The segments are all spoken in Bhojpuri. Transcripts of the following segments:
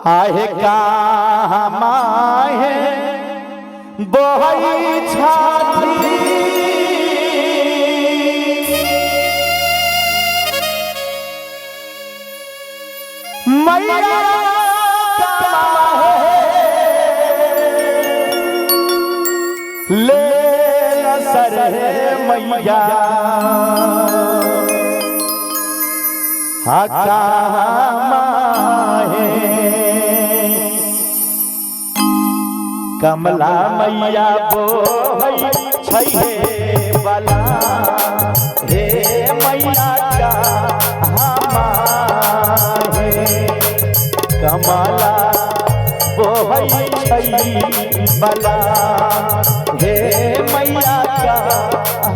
आहे कामाहे बोहई छाती मैया ले सर मैया हकामाहे कमला मैया बोहई छैहे बला हे मैया का हमाहे कमला बोहई छै बला हे मैया का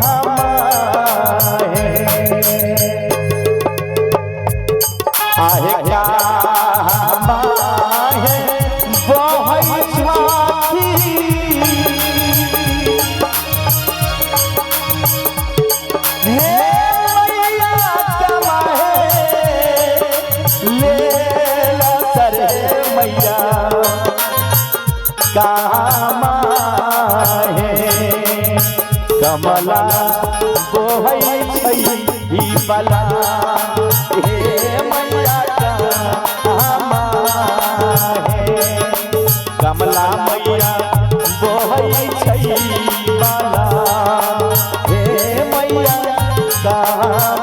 हमाहे आहे क्या हमाहे बोहई छाती हे मैया कमाहे ले सर मैया कामाहे कमला बोहई छै बला हे मैया कामाहे कमला मैया बोहई छै बला हे मैया कामाहे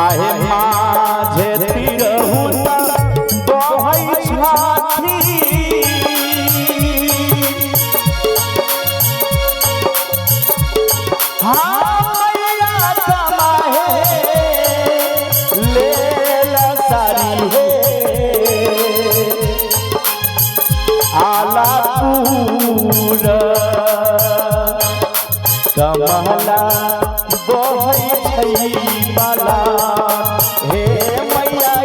आहे माझे तिरहुता बोहई छाती मैया कमाहे ले सारी हे आलापुर कमला बोहई छै बला हे मैया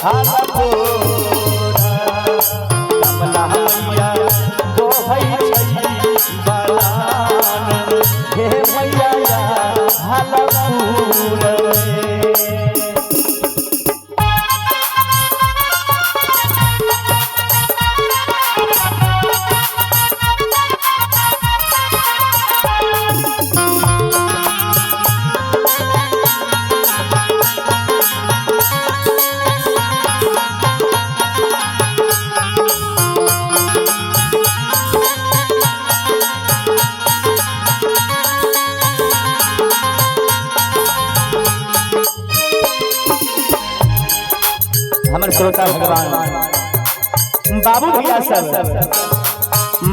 हालपुर कमला मैया बोहई छै बला हे मैया हालपुर हमारे श्रोता भगवान बाबू भैया सब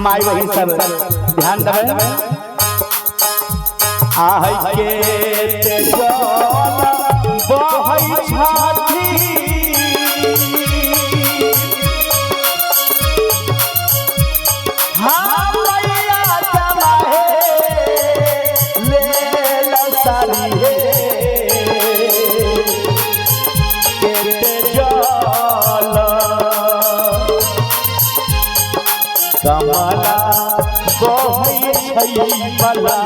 माई बहन सब ध्यान देवे आहै के तेजोला बोहई छाती मैया कमाहे ले सारी हे कमला बोहई छै बला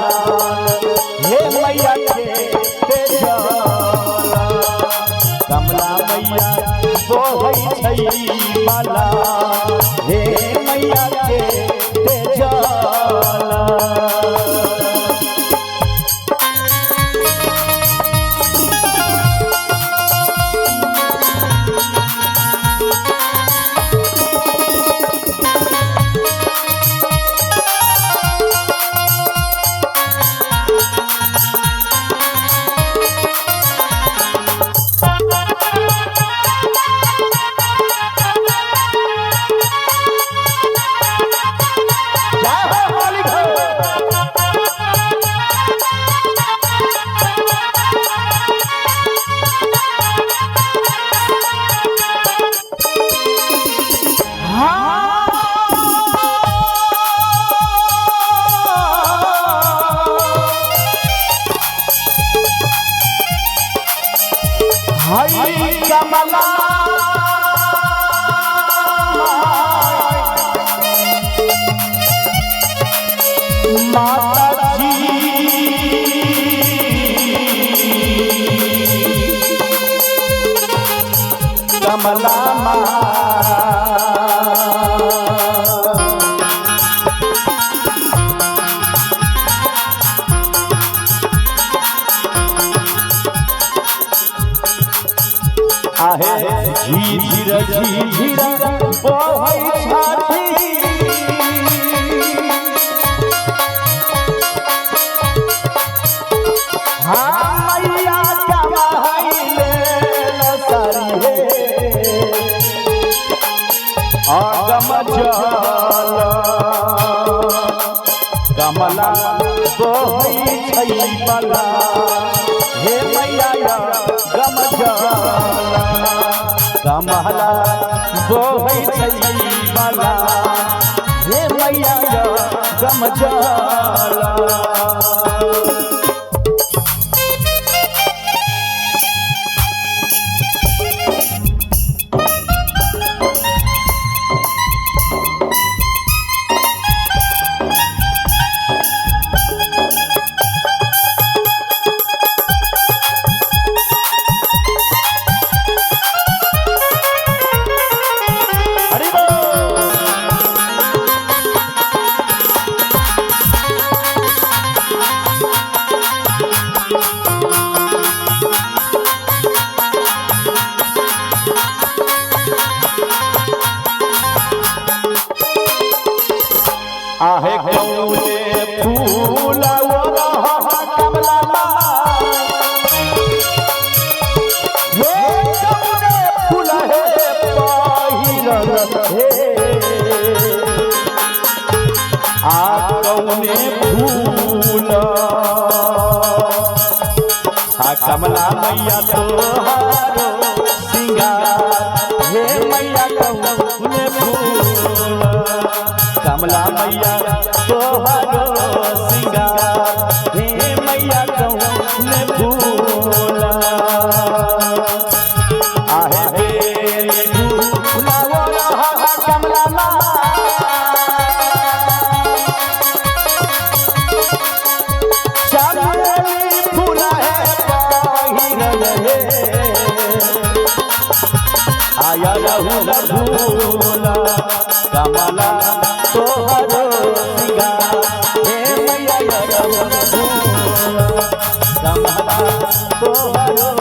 हे मैया के तेजला कमला मैया बोहई छै बला हे मैया के तेजला कमला माता जी कमला आहे झीर झीर बहै छाती हाँ मैया कमाइले लसरी हे अगम जल कमला बहै छै बला हे मैया गम जल कमला बहै छै बला हे मैया गम जल आहे कौने फूल कमला हे कौने फूल हे पहिरल हे आ कौने फूल आ कमला मैया तोहारो सिंगार हे मैया कौने फूल कमला मैया तोहारो सिंगार हे मैया कौने फूल आहे बेली फूलावा कमला चमेली फूल है पहिरल हे आया रहूल फूल कमला तोहारो सिंगार हे मैया कमला तोहारो